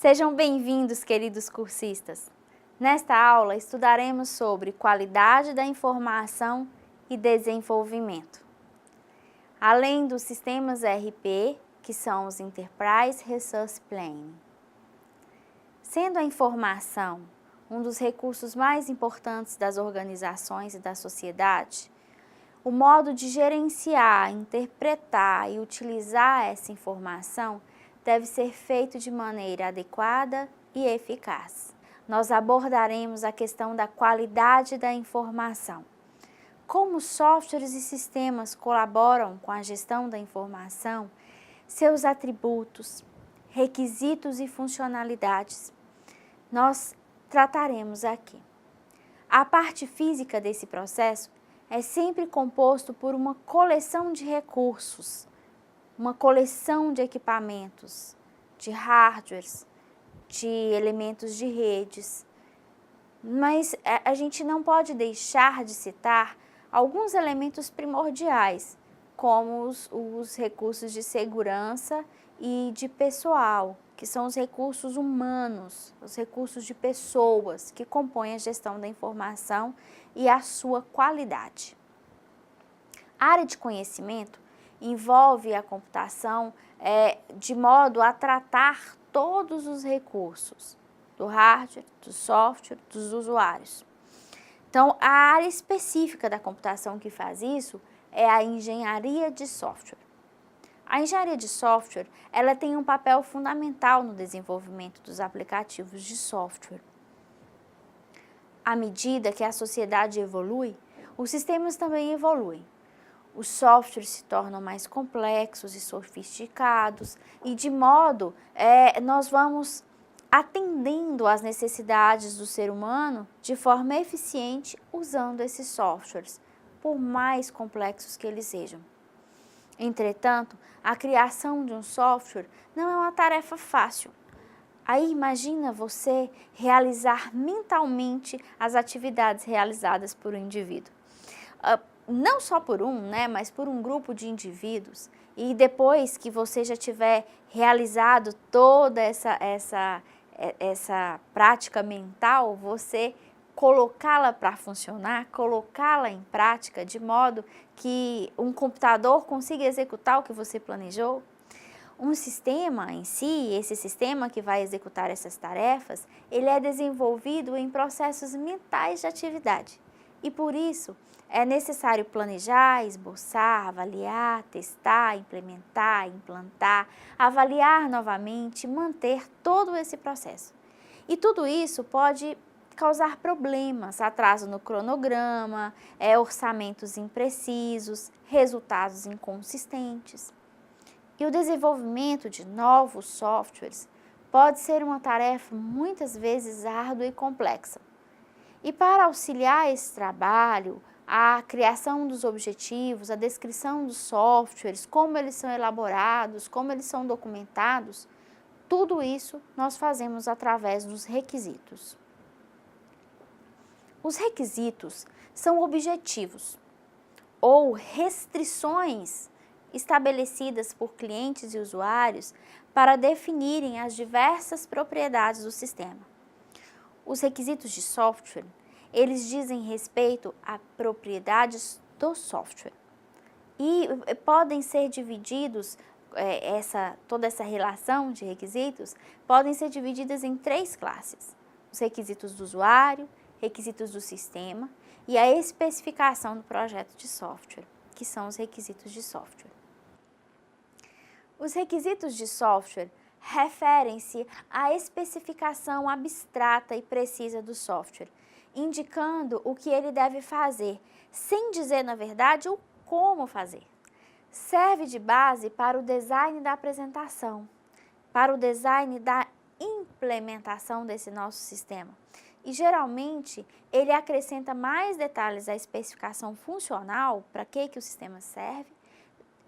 Sejam bem-vindos, queridos cursistas. Nesta aula, estudaremos sobre qualidade da informação e desenvolvimento. Além dos sistemas ERP, que são os Enterprise Resource Planning. Sendo a informação um dos recursos mais importantes das organizações e da sociedade, o modo de gerenciar, interpretar e utilizar essa informação deve ser feito de maneira adequada e eficaz. Nós abordaremos a questão da qualidade da informação. Como softwares e sistemas colaboram com a gestão da informação, seus atributos, requisitos e funcionalidades. Nós trataremos aqui. A parte física desse processo é sempre composto por uma coleção de recursos, uma coleção de equipamentos, de hardwares, de elementos de redes. Mas a gente não pode deixar de citar alguns elementos primordiais, como os recursos de segurança e de pessoal, que são os recursos humanos, os recursos de pessoas que compõem a gestão da informação e a sua qualidade. A área de conhecimento envolve a computação de modo a tratar todos os recursos do hardware, do software, dos usuários. Então, a área específica da computação que faz isso é a engenharia de software. A engenharia de software, ela tem um papel fundamental no desenvolvimento dos aplicativos de software. À medida que a sociedade evolui, os sistemas também evoluem. Os softwares se tornam mais complexos e sofisticados e de modo nós vamos atendendo às necessidades do ser humano de forma eficiente usando esses softwares, por mais complexos que eles sejam. Entretanto, a criação de um software não é uma tarefa fácil. Aí imagina você realizar mentalmente as atividades realizadas por um indivíduo. Não só por um, mas por um grupo de indivíduos, e depois que você já tiver realizado toda essa prática mental, você colocá-la para funcionar, colocá-la em prática de modo que um computador consiga executar o que você planejou. Um sistema em si, esse sistema que vai executar essas tarefas, ele é desenvolvido em processos mentais de atividade. E por isso, é necessário planejar, esboçar, avaliar, testar, implementar, implantar, avaliar novamente, manter todo esse processo. E tudo isso pode causar problemas, atraso no cronograma, orçamentos imprecisos, resultados inconsistentes. E o desenvolvimento de novos softwares pode ser uma tarefa muitas vezes árdua e complexa. E para auxiliar esse trabalho, a criação dos objetivos, a descrição dos softwares, como eles são elaborados, como eles são documentados, tudo isso nós fazemos através dos requisitos. Os requisitos são objetivos ou restrições estabelecidas por clientes e usuários para definirem as diversas propriedades do sistema. Os requisitos de software, eles dizem respeito a propriedades do software e podem ser divididos, toda essa relação de requisitos, podem ser divididas em 3 classes. Os requisitos do usuário, requisitos do sistema e a especificação do projeto de software, que são os requisitos de software. Os requisitos de software referem-se à especificação abstrata e precisa do software, indicando o que ele deve fazer, sem dizer, na verdade, o como fazer. Serve de base para o design da apresentação, para o design da implementação desse nosso sistema. E, geralmente, ele acrescenta mais detalhes à especificação funcional, para que o sistema serve,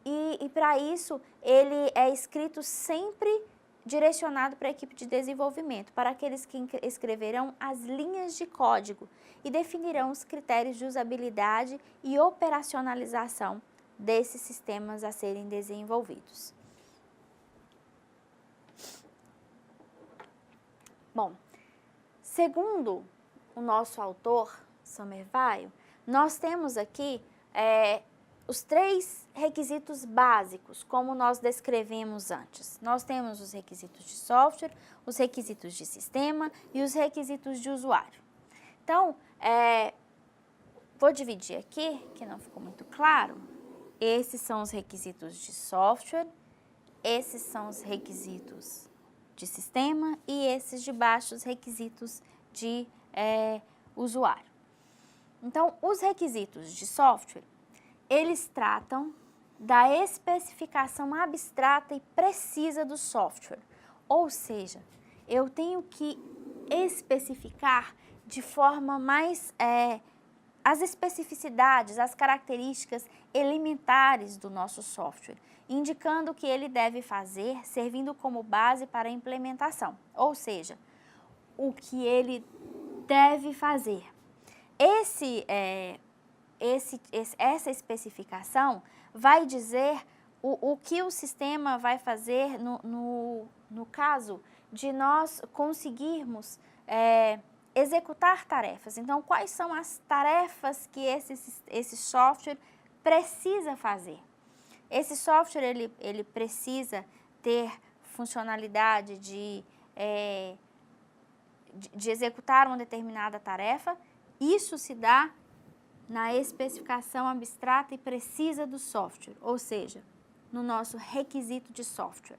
e para isso, ele é escrito sempre direcionado para a equipe de desenvolvimento, para aqueles que escreverão as linhas de código e definirão os critérios de usabilidade e operacionalização desses sistemas a serem desenvolvidos. Bom, segundo o nosso autor, Somerville, nós temos aqui os 3 requisitos básicos, como nós descrevemos antes. Nós temos os requisitos de software, os requisitos de sistema e os requisitos de usuário. Então, vou dividir aqui, que não ficou muito claro. Esses são os requisitos de software, esses são os requisitos de sistema e esses de baixo os requisitos de usuário. Então, os requisitos de software, eles tratam da especificação abstrata e precisa do software. Ou seja, eu tenho que especificar de forma mais as especificidades, as características elementares do nosso software, indicando o que ele deve fazer, servindo como base para a implementação. Ou seja, o que ele deve fazer. Essa especificação vai dizer o que o sistema vai fazer no caso de nós conseguirmos executar tarefas. Então, quais são as tarefas que esse software precisa fazer? Esse software ele precisa ter funcionalidade de executar uma determinada tarefa. Isso se dá na especificação abstrata e precisa do software, ou seja, no nosso requisito de software.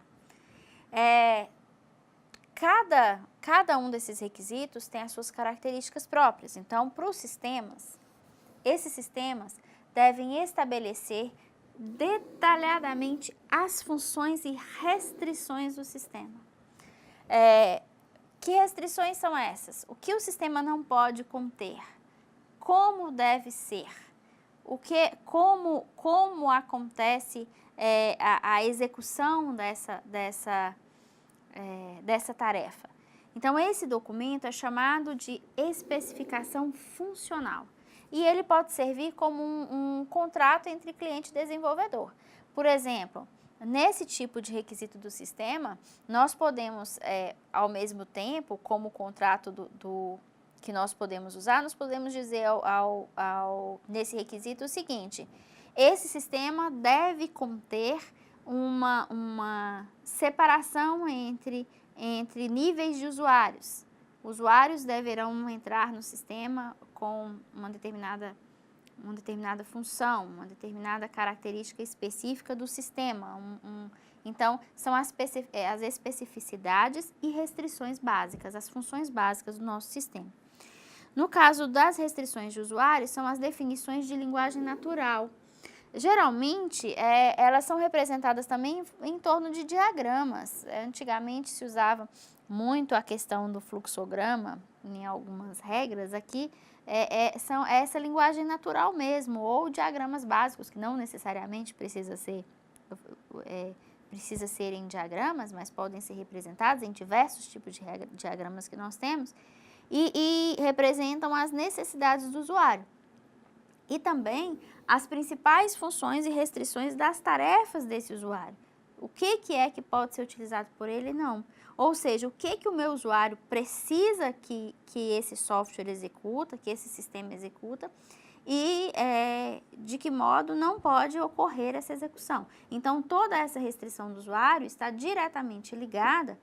Cada um desses requisitos tem as suas características próprias. Então, para os sistemas, esses sistemas devem estabelecer detalhadamente as funções e restrições do sistema. Que restrições são essas? O que o sistema não pode conter? Como deve ser? Como acontece a execução dessa tarefa? Então, esse documento é chamado de especificação funcional. E ele pode servir como um contrato entre cliente e desenvolvedor. Por exemplo, nesse tipo de requisito do sistema, nós podemos, ao mesmo tempo, como contrato que nós podemos usar, nós podemos dizer nesse requisito o seguinte: esse sistema deve conter uma separação entre níveis de usuários. Usuários deverão entrar no sistema com uma determinada função, uma determinada característica específica do sistema. Então, são as especificidades e restrições básicas, as funções básicas do nosso sistema. No caso das restrições de usuário, são as definições de linguagem natural. Geralmente, elas são representadas também em torno de diagramas. Antigamente se usava muito a questão do fluxograma, em algumas regras aqui, são essa linguagem natural mesmo, ou diagramas básicos, que não necessariamente precisa serem diagramas, mas podem ser representados em diversos tipos de diagramas que nós temos, e representam as necessidades do usuário. E também as principais funções e restrições das tarefas desse usuário. O que é que pode ser utilizado por ele e não. Ou seja, o que o meu usuário precisa que esse software executa, que esse sistema executa, e de que modo não pode ocorrer essa execução. Então, toda essa restrição do usuário está diretamente ligada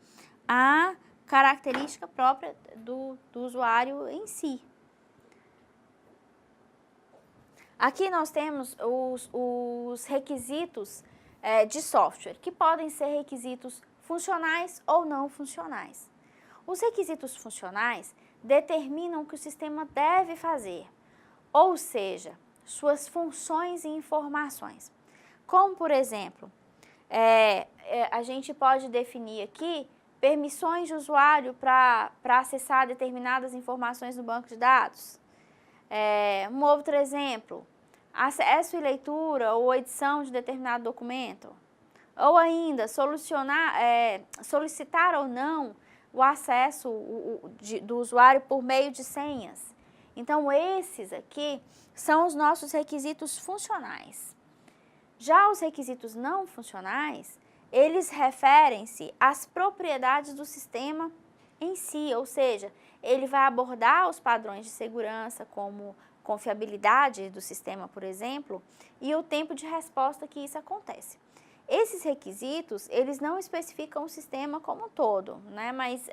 à característica própria do usuário em si. Aqui nós temos os requisitos de software, que podem ser requisitos funcionais ou não funcionais. Os requisitos funcionais determinam o que o sistema deve fazer, ou seja, suas funções e informações. Como, por exemplo, a gente pode definir aqui permissões de usuário para acessar determinadas informações no banco de dados. Um outro exemplo, acesso e leitura ou edição de determinado documento. Ou ainda, solicitar ou não o acesso do usuário por meio de senhas. Então, esses aqui são os nossos requisitos funcionais. Já os requisitos não funcionais, eles referem-se às propriedades do sistema em si, ou seja, ele vai abordar os padrões de segurança como confiabilidade do sistema, por exemplo, e o tempo de resposta que isso acontece. Esses requisitos, eles não especificam o sistema como um todo, né? Mas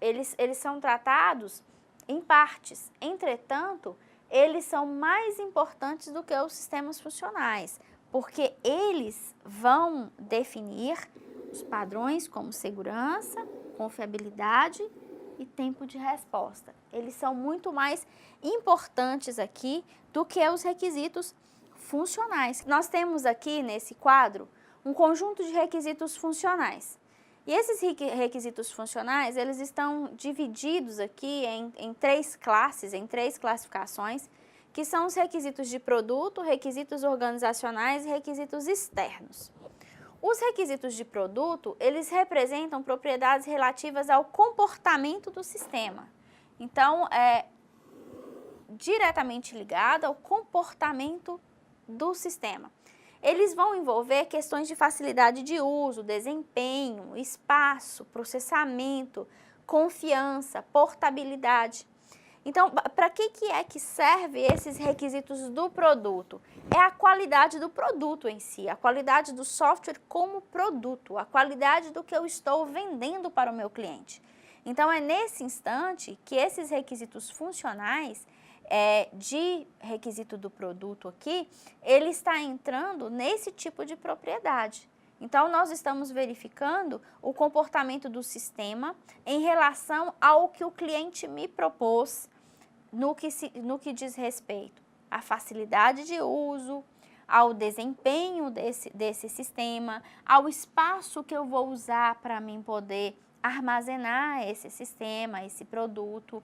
eles são tratados em partes. Entretanto, eles são mais importantes do que os sistemas funcionais, porque eles vão definir os padrões como segurança, confiabilidade e tempo de resposta. Eles são muito mais importantes aqui do que os requisitos funcionais. Nós temos aqui nesse quadro um conjunto de requisitos funcionais. E esses requisitos funcionais, eles estão divididos aqui em três classes, em três classificações, que são os requisitos de produto, requisitos organizacionais e requisitos externos. Os requisitos de produto, eles representam propriedades relativas ao comportamento do sistema. Então, é diretamente ligado ao comportamento do sistema. Eles vão envolver questões de facilidade de uso, desempenho, espaço, processamento, confiança, portabilidade. Então, para que é que serve esses requisitos do produto? É a qualidade do produto em si, a qualidade do software como produto, a qualidade do que eu estou vendendo para o meu cliente. Então, é nesse instante que esses requisitos funcionais, de requisito do produto aqui, ele está entrando nesse tipo de propriedade. Então, nós estamos verificando o comportamento do sistema em relação ao que o cliente me propôs, no que diz respeito à facilidade de uso, ao desempenho desse sistema, ao espaço que eu vou usar para mim poder armazenar esse sistema, esse produto,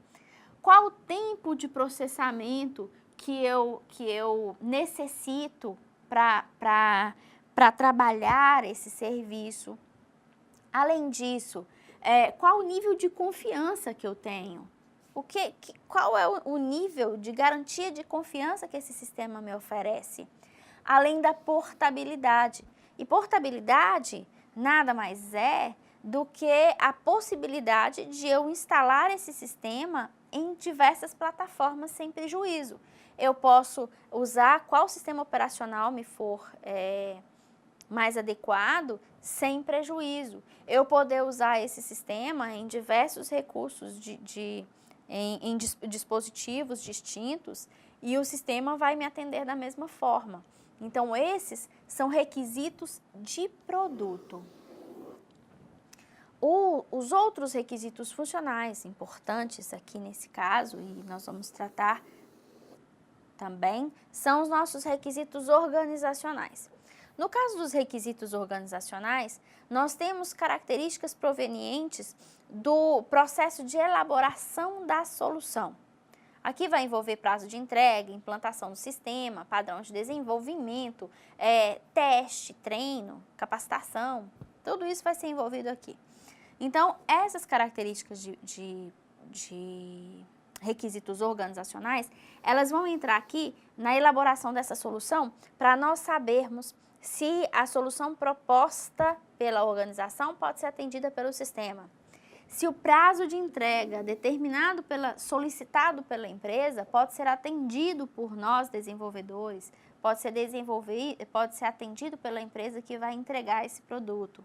qual o tempo de processamento que eu necessito para trabalhar esse serviço. Além disso, qual o nível de confiança que eu tenho? Qual é o nível de garantia de confiança que esse sistema me oferece? Além da portabilidade. E portabilidade nada mais é do que a possibilidade de eu instalar esse sistema em diversas plataformas sem prejuízo. Eu posso usar qual sistema operacional me for mais adequado sem prejuízo. Eu poder usar esse sistema em diversos recursos em dispositivos distintos e o sistema vai me atender da mesma forma. Então, esses são requisitos de produto. Os outros requisitos funcionais importantes aqui nesse caso, e nós vamos tratar também, são os nossos requisitos organizacionais. No caso dos requisitos organizacionais, nós temos características provenientes do processo de elaboração da solução. Aqui vai envolver prazo de entrega, implantação do sistema, padrão de desenvolvimento, teste, treino, capacitação, tudo isso vai ser envolvido aqui. Então, essas características de requisitos organizacionais, elas vão entrar aqui na elaboração dessa solução para nós sabermos se a solução proposta pela organização pode ser atendida pelo sistema. Se o prazo de entrega solicitado pela empresa pode ser atendido por nós desenvolvedores, pode ser atendido pela empresa que vai entregar esse produto.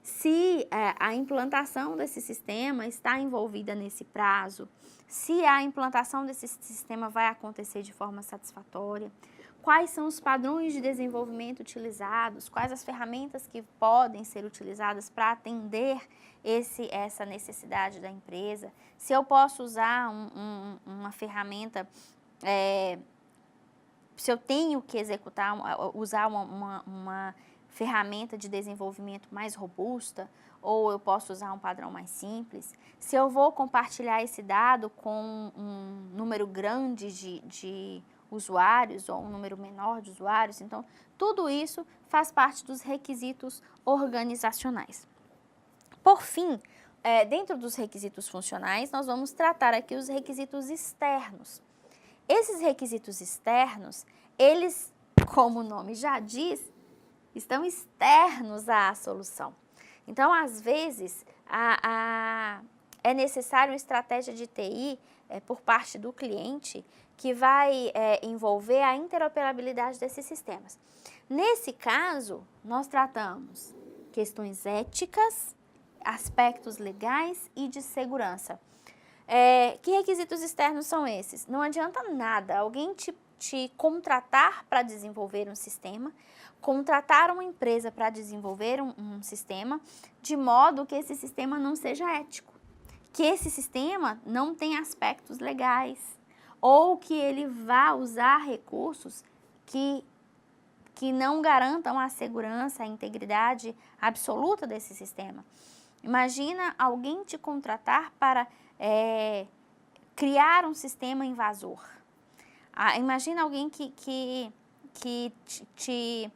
Se a implantação desse sistema está envolvida nesse prazo, se a implantação desse sistema vai acontecer de forma satisfatória, quais são os padrões de desenvolvimento utilizados, quais as ferramentas que podem ser utilizadas para atender essa necessidade da empresa, se eu posso usar uma ferramenta, se eu tenho que usar uma ferramenta de desenvolvimento mais robusta, ou eu posso usar um padrão mais simples, se eu vou compartilhar esse dado com um número grande de usuários ou um número menor de usuários. Então, tudo isso faz parte dos requisitos organizacionais. Por fim, dentro dos requisitos funcionais, nós vamos tratar aqui os requisitos externos. Esses requisitos externos, eles, como o nome já diz, estão externos à solução. Então, às vezes, é necessário uma estratégia de TI por parte do cliente que vai envolver a interoperabilidade desses sistemas. Nesse caso, nós tratamos questões éticas, aspectos legais e de segurança. Que requisitos externos são esses? Não adianta nada alguém te contratar para desenvolver um sistema, contratar uma empresa para desenvolver um sistema, de modo que esse sistema não seja ético, que esse sistema não tenha aspectos legais, ou que ele vá usar recursos que não garantam a segurança, a integridade absoluta desse sistema. Imagina alguém te contratar para criar um sistema invasor. Imagina alguém que te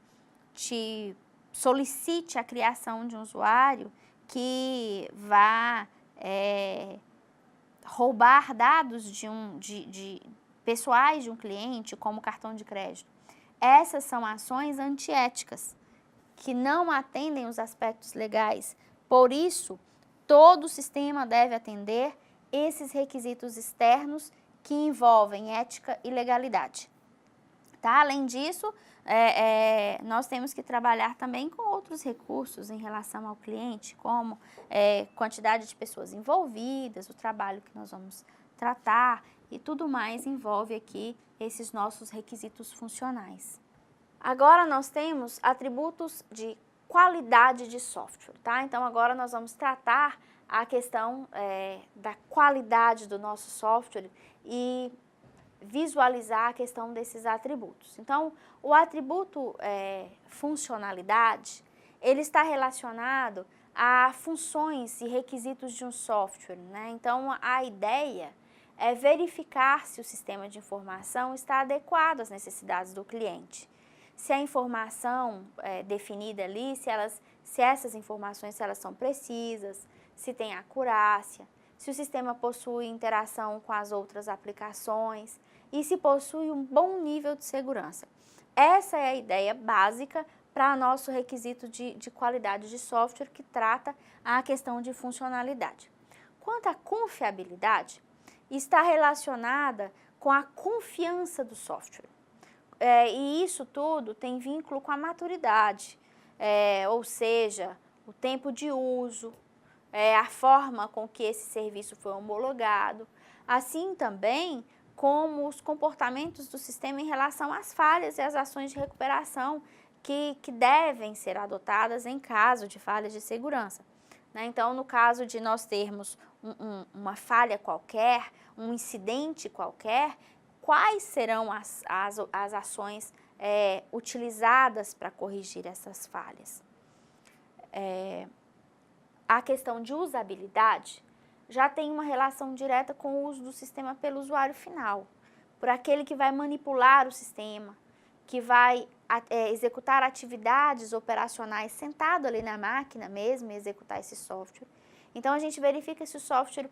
solicite a criação de um usuário que vá roubar dados pessoais de um cliente, como cartão de crédito. Essas são ações antiéticas, que não atendem os aspectos legais. Por isso, todo sistema deve atender esses requisitos externos que envolvem ética e legalidade. Tá? Além disso, nós temos que trabalhar também com outros recursos em relação ao cliente, como quantidade de pessoas envolvidas, o trabalho que nós vamos tratar e tudo mais envolve aqui esses nossos requisitos funcionais. Agora nós temos atributos de qualidade de software, tá? Então agora nós vamos tratar a questão da qualidade do nosso software e visualizar a questão desses atributos. Então, o atributo funcionalidade, ele está relacionado a funções e requisitos de um software, né? Então, a ideia é verificar se o sistema de informação está adequado às necessidades do cliente. Se a informação definida ali, se essas informações se elas são precisas, se tem acurácia, se o sistema possui interação com as outras aplicações e se possui um bom nível de segurança. Essa é a ideia básica para nosso requisito de qualidade de software que trata a questão de funcionalidade. Quanto à confiabilidade, está relacionada com a confiança do software. E isso tudo tem vínculo com a maturidade, ou seja, o tempo de uso, a forma com que esse serviço foi homologado, assim também como os comportamentos do sistema em relação às falhas e às ações de recuperação que devem ser adotadas em caso de falhas de segurança. Então, no caso de nós termos uma falha qualquer, um incidente qualquer, quais serão as ações utilizadas para corrigir essas falhas? A questão de usabilidade já tem uma relação direta com o uso do sistema pelo usuário final, por aquele que vai manipular o sistema, que vai executar atividades operacionais sentado ali na máquina mesmo e executar esse software. Então, a gente verifica se o software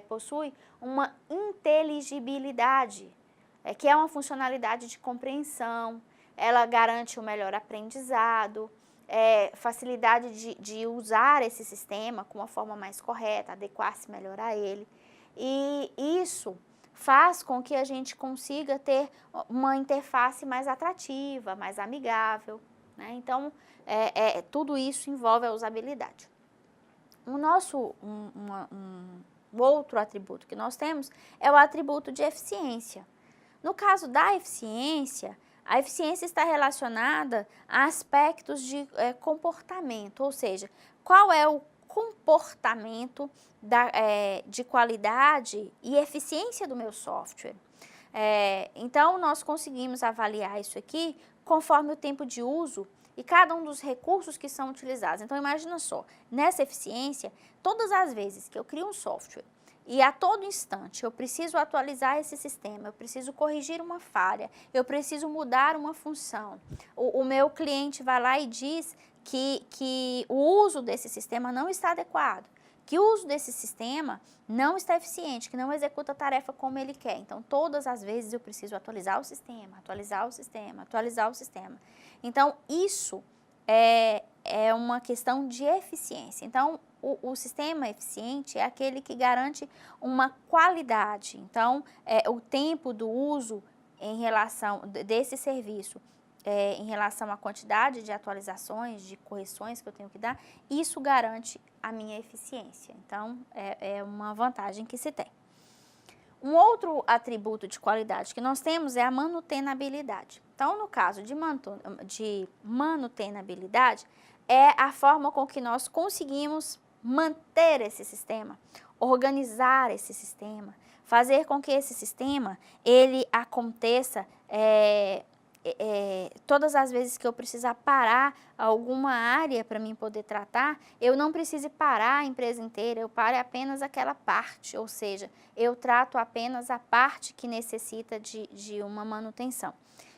possui uma inteligibilidade, que é uma funcionalidade de compreensão, ela garante o melhor aprendizado, facilidade de usar esse sistema com uma forma mais correta, adequar-se melhor a ele. E isso faz com que a gente consiga ter uma interface mais atrativa, mais amigável, né? Então, tudo isso envolve a usabilidade. O outro atributo que nós temos é o atributo de eficiência. No caso da eficiência, a eficiência está relacionada a aspectos de comportamento, ou seja, qual é o comportamento de qualidade e eficiência do meu software. Então, nós conseguimos avaliar isso aqui conforme o tempo de uso e cada um dos recursos que são utilizados. Então, imagina só, nessa eficiência, todas as vezes que eu crio um software e a todo instante eu preciso atualizar esse sistema, eu preciso corrigir uma falha, eu preciso mudar uma função, o meu cliente vai lá e diz que o uso desse sistema não está adequado, que o uso desse sistema não está eficiente, que não executa a tarefa como ele quer. Então, todas as vezes eu preciso atualizar o sistema, atualizar o sistema, atualizar o sistema. Então, isso é uma questão de eficiência. Então, o sistema eficiente é aquele que garante uma qualidade. Então, o tempo do uso em relação desse serviço, em relação à quantidade de atualizações, de correções que eu tenho que dar, isso garante a minha eficiência. Então, é uma vantagem que se tem. Um outro atributo de qualidade que nós temos é a manutenabilidade. Então, no caso de manutenabilidade, é a forma com que nós conseguimos manter esse sistema, organizar esse sistema, fazer com que esse sistema ele aconteça todas as vezes que eu precisar parar alguma área para mim poder tratar, eu não precise parar a empresa inteira, eu pare apenas aquela parte, ou seja, eu trato apenas a parte que necessita de uma manutenção.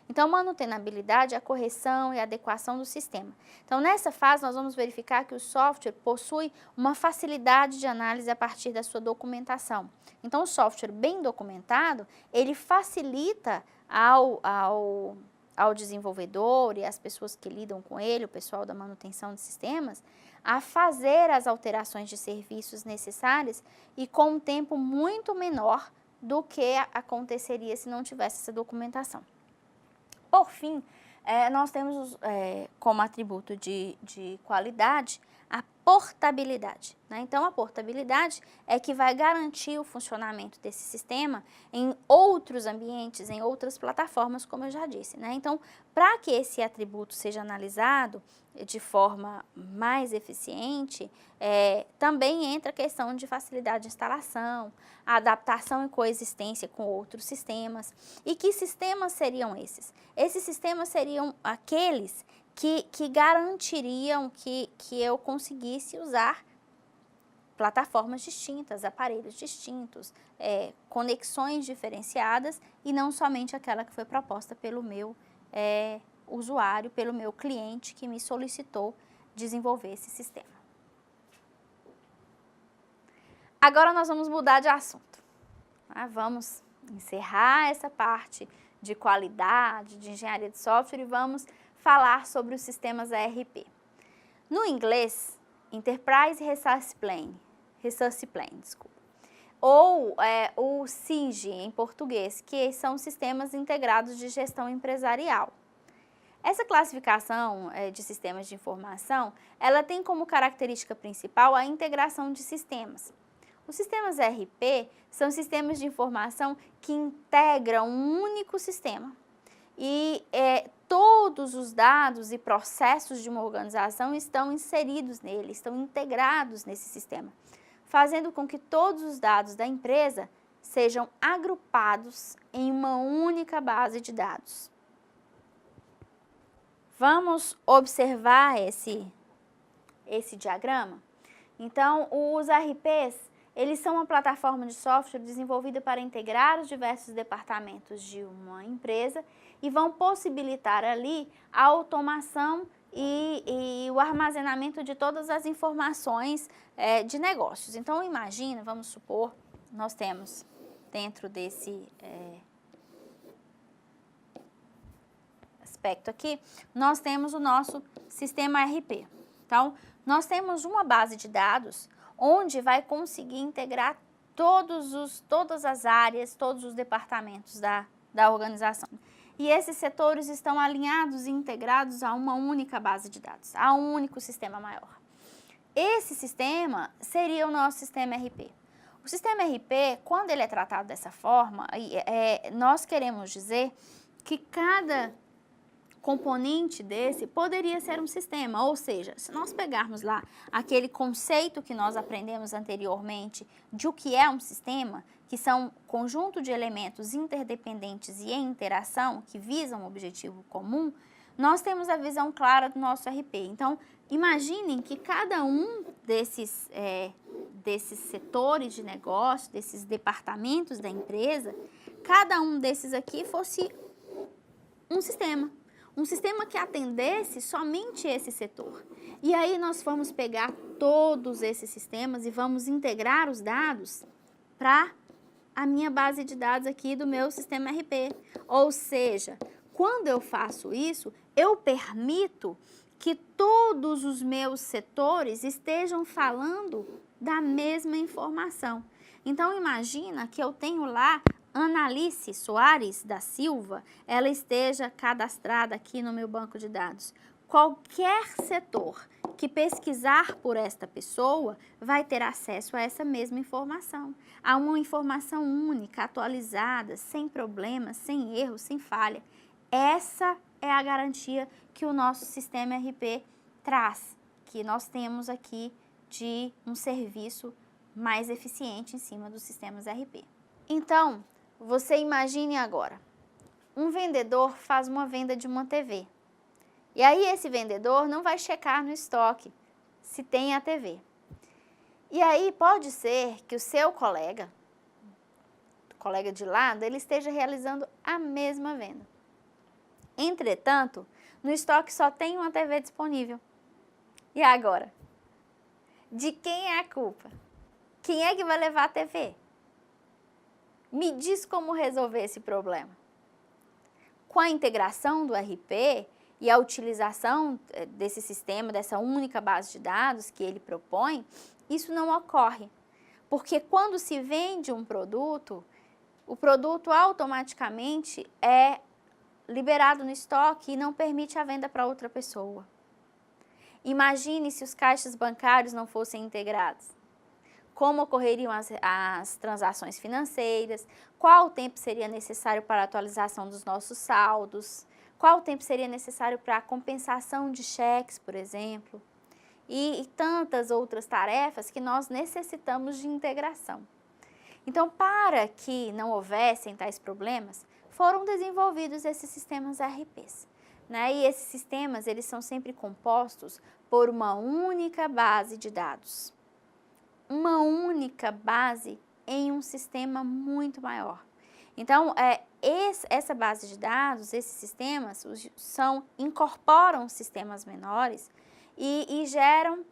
Então, manutenabilidade é a correção e adequação do sistema. Então, nessa fase, nós vamos verificar que o software possui uma facilidade de análise a partir da sua documentação. Então, o software bem documentado, ele facilita ao desenvolvedor e às pessoas que lidam com ele, o pessoal da manutenção de sistemas, a fazer as alterações de serviços necessárias e com um tempo muito menor do que aconteceria se não tivesse essa documentação. Por fim, nós temos como atributo de qualidade a portabilidade, né? Então, a portabilidade é que vai garantir o funcionamento desse sistema em outros ambientes, em outras plataformas, como eu já disse, né? Então, para que esse atributo seja analisado de forma mais eficiente, também entra a questão de facilidade de instalação, a adaptação e coexistência com outros sistemas. E que sistemas seriam esses? Esses sistemas seriam aqueles que garantiriam que eu conseguisse usar plataformas distintas, aparelhos distintos, conexões diferenciadas e não somente aquela que foi proposta pelo meu usuário, pelo meu cliente que me solicitou desenvolver esse sistema. Agora nós vamos mudar de assunto. Vamos encerrar essa parte de qualidade, de engenharia de software e vamos falar sobre os sistemas ERP. No inglês, Enterprise Resource Planning, ou o SIG em português, que são sistemas integrados de gestão empresarial. Essa classificação de sistemas de informação, ela tem como característica principal a integração de sistemas. Os sistemas ERP são sistemas de informação que integram um único sistema e todos os dados e processos de uma organização estão inseridos nele, estão integrados nesse sistema, fazendo com que todos os dados da empresa sejam agrupados em uma única base de dados. Vamos observar esse diagrama? Então, os ERPs, eles são uma plataforma de software desenvolvida para integrar os diversos departamentos de uma empresa e vão possibilitar ali a automação e o armazenamento de todas as informações de negócios. Então, imagina, vamos supor, nós temos dentro desse aspecto aqui, nós temos o nosso sistema ERP. Então, nós temos uma base de dados onde vai conseguir integrar todas as áreas, todos os departamentos da organização. E esses setores estão alinhados e integrados a uma única base de dados, a um único sistema maior. Esse sistema seria o nosso sistema ERP. O sistema ERP, quando ele é tratado dessa forma, nós queremos dizer que cada componente desse poderia ser um sistema, ou seja, se nós pegarmos lá aquele conceito que nós aprendemos anteriormente de o que é um sistema, que são conjunto de elementos interdependentes e em interação que visam um objetivo comum, nós temos a visão clara do nosso ERP. Então, imaginem que cada um desses setores de negócio, desses departamentos da empresa, cada um desses aqui fosse um sistema. Um sistema que atendesse somente esse setor. E aí nós vamos pegar todos esses sistemas e vamos integrar os dados para a minha base de dados aqui do meu sistema ERP. Ou seja, quando eu faço isso, eu permito que todos os meus setores estejam falando da mesma informação. Então, imagina que eu tenho lá Analice Soares da Silva, ela esteja cadastrada aqui no meu banco de dados. Qualquer setor que pesquisar por esta pessoa vai ter acesso a essa mesma informação. A uma informação única, atualizada, sem problemas, sem erro, sem falha. Essa é a garantia que o nosso sistema RP traz, que nós temos aqui de um serviço mais eficiente em cima dos sistemas RP. Então, você imagine agora, um vendedor faz uma venda de uma TV. E aí esse vendedor não vai checar no estoque se tem a TV. E aí pode ser que o seu colega de lado, ele esteja realizando a mesma venda. Entretanto, no estoque só tem uma TV disponível. E agora? De quem é a culpa? Quem é que vai levar a TV? Me diz como resolver esse problema. Com a integração do RP e a utilização desse sistema, dessa única base de dados que ele propõe, isso não ocorre. Porque quando se vende um produto, o produto automaticamente é liberado no estoque e não permite a venda para outra pessoa. Imagine se os caixas bancários não fossem integrados. Como ocorreriam as transações financeiras, qual o tempo seria necessário para a atualização dos nossos saldos, qual o tempo seria necessário para a compensação de cheques, por exemplo, e tantas outras tarefas que nós necessitamos de integração. Então, para que não houvessem tais problemas, foram desenvolvidos esses sistemas RPs. Né? E esses sistemas, eles são sempre compostos por uma única base de dados. Uma única base em um sistema muito maior. Então, essa base de dados, esses sistemas, incorporam sistemas menores e geram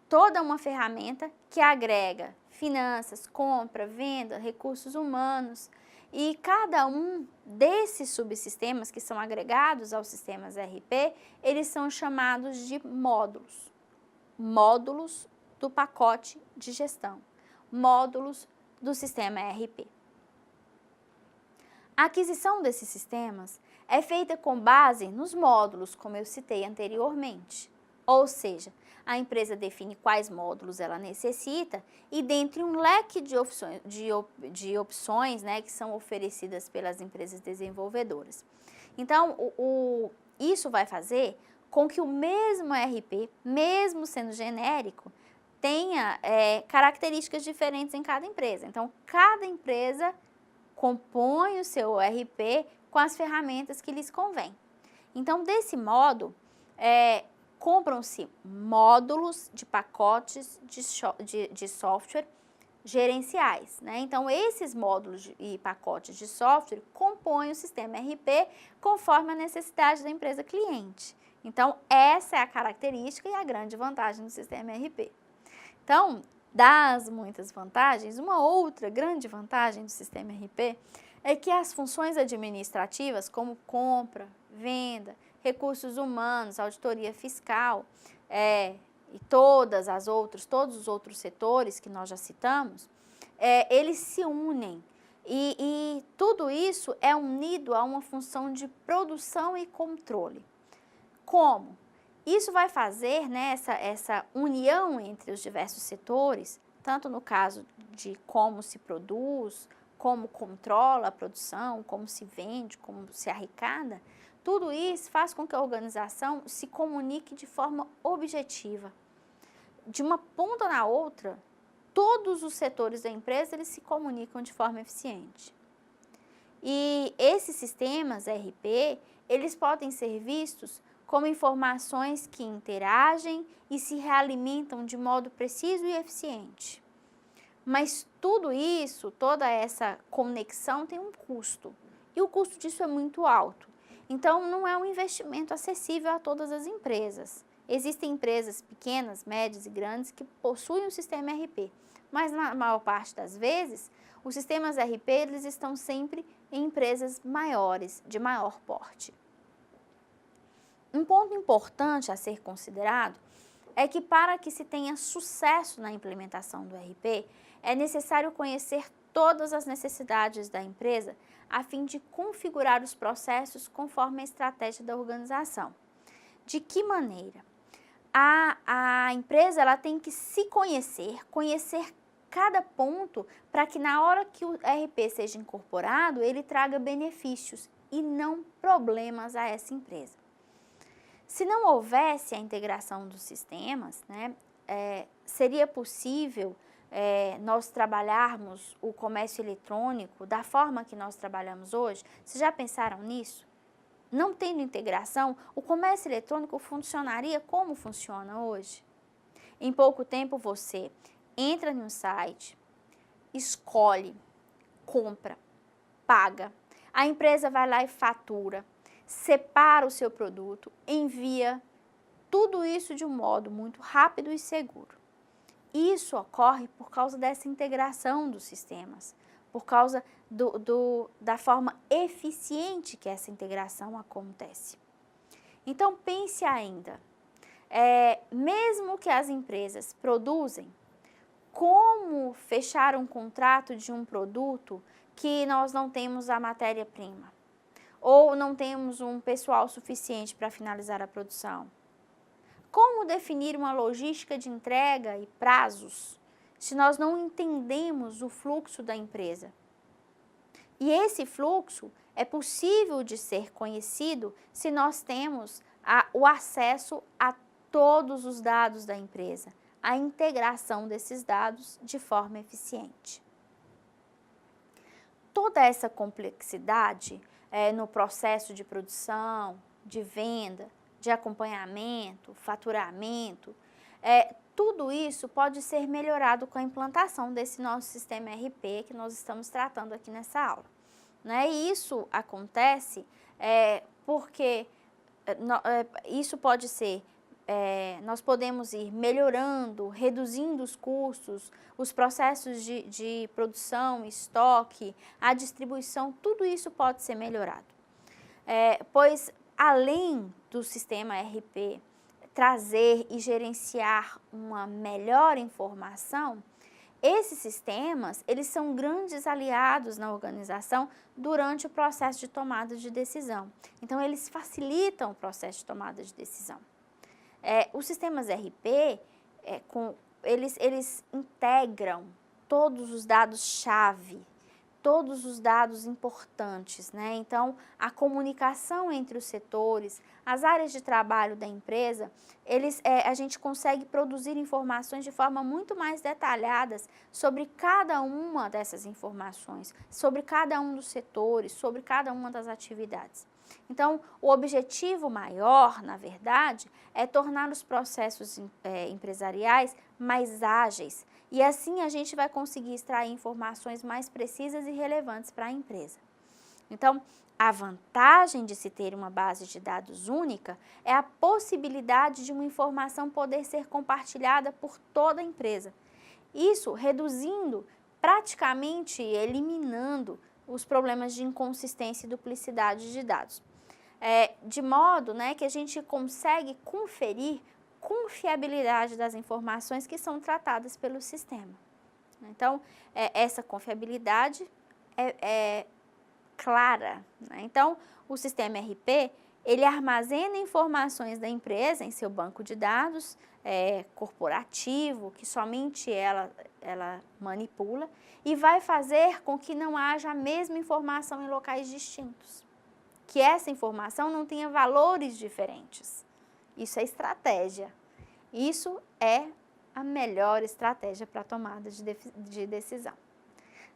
toda uma ferramenta que agrega finanças, compra, venda, recursos humanos. E cada um desses subsistemas que são agregados aos sistemas RP, eles são chamados de módulos. Módulos do pacote de gestão. Módulos do sistema RP. A aquisição desses sistemas é feita com base nos módulos, como eu citei anteriormente. Ou seja, a empresa define quais módulos ela necessita e dentre um leque de opções, né, que são oferecidas pelas empresas desenvolvedoras. Então, isso vai fazer com que o mesmo RP, mesmo sendo genérico, tenha características diferentes em cada empresa. Então, cada empresa compõe o seu RP com as ferramentas que lhes convém. Então, desse modo, compram-se módulos de pacotes de software gerenciais. Né? Então, esses módulos e pacotes de software compõem o sistema RP conforme a necessidade da empresa cliente. Então, essa é a característica e a grande vantagem do sistema RP. Então, das muitas vantagens, uma outra grande vantagem do sistema RP é que as funções administrativas, como compra, venda, recursos humanos, auditoria fiscal e todos os outros setores que nós já citamos, eles se unem e tudo isso é unido a uma função de produção e controle. Como? Isso vai fazer, né, essa união entre os diversos setores, tanto no caso de como se produz, como controla a produção, como se vende, como se arrecada, tudo isso faz com que a organização se comunique de forma objetiva. De uma ponta na outra, todos os setores da empresa eles se comunicam de forma eficiente. E esses sistemas RP, eles podem ser vistos como informações que interagem e se realimentam de modo preciso e eficiente. Mas tudo isso, toda essa conexão tem um custo. E o custo disso é muito alto. Então, não é um investimento acessível a todas as empresas. Existem empresas pequenas, médias e grandes que possuem um sistema RP. Mas, na maior parte das vezes, os sistemas RP eles estão sempre em empresas maiores, de maior porte. Um ponto importante a ser considerado é que para que se tenha sucesso na implementação do RP, é necessário conhecer todas as necessidades da empresa a fim de configurar os processos conforme a estratégia da organização. De que maneira? A empresa ela tem que se conhecer cada ponto para que na hora que o RP seja incorporado, ele traga benefícios e não problemas a essa empresa. Se não houvesse a integração dos sistemas, né, seria possível nós trabalharmos o comércio eletrônico da forma que nós trabalhamos hoje? Vocês já pensaram nisso? Não tendo integração, o comércio eletrônico funcionaria como funciona hoje? Em pouco tempo você entra em um site, escolhe, compra, paga, a empresa vai lá e fatura, separa o seu produto, envia, tudo isso de um modo muito rápido e seguro. Isso ocorre por causa dessa integração dos sistemas, por causa da forma eficiente que essa integração acontece. Então pense ainda, mesmo que as empresas produzem, como fechar um contrato de um produto que nós não temos a matéria-prima? Ou não temos um pessoal suficiente para finalizar a produção? Como definir uma logística de entrega e prazos se nós não entendemos o fluxo da empresa? E esse fluxo é possível de ser conhecido se nós temos o acesso a todos os dados da empresa, a integração desses dados de forma eficiente. Toda essa complexidade no processo de produção, de venda, de acompanhamento, faturamento, tudo isso pode ser melhorado com a implantação desse nosso sistema RP que nós estamos tratando aqui nessa aula. Né? E isso acontece porque isso pode ser, nós podemos ir melhorando, reduzindo os custos, os processos de produção, estoque, a distribuição, tudo isso pode ser melhorado. Pois além do sistema RP trazer e gerenciar uma melhor informação, esses sistemas, eles são grandes aliados na organização durante o processo de tomada de decisão. Então, eles facilitam o processo de tomada de decisão. Os sistemas RP, eles integram todos os dados-chave, todos os dados importantes, né? Então, a comunicação entre os setores, as áreas de trabalho da empresa, a gente consegue produzir informações de forma muito mais detalhadas sobre cada uma dessas informações, sobre cada um dos setores, sobre cada uma das atividades. Então, o objetivo maior, na verdade, é tornar os processos empresariais mais ágeis e assim a gente vai conseguir extrair informações mais precisas e relevantes para a empresa. Então, a vantagem de se ter uma base de dados única é a possibilidade de uma informação poder ser compartilhada por toda a empresa. Isso reduzindo, praticamente eliminando os problemas de inconsistência e duplicidade de dados. De modo, né, que a gente consegue conferir confiabilidade das informações que são tratadas pelo sistema. Então, essa confiabilidade é clara. Né? Então, o sistema RP, ele armazena informações da empresa em seu banco de dados corporativo, que somente ela manipula, e vai fazer com que não haja a mesma informação em locais distintos. Que essa informação não tenha valores diferentes. Isso é estratégia. Isso é a melhor estratégia para a tomada de decisão.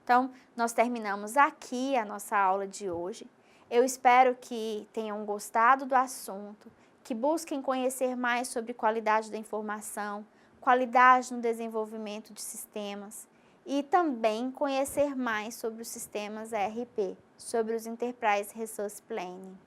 Então, nós terminamos aqui a nossa aula de hoje. Eu espero que tenham gostado do assunto, que busquem conhecer mais sobre qualidade da informação, qualidade no desenvolvimento de sistemas e também conhecer mais sobre os sistemas ERP, sobre os Enterprise Resource Planning.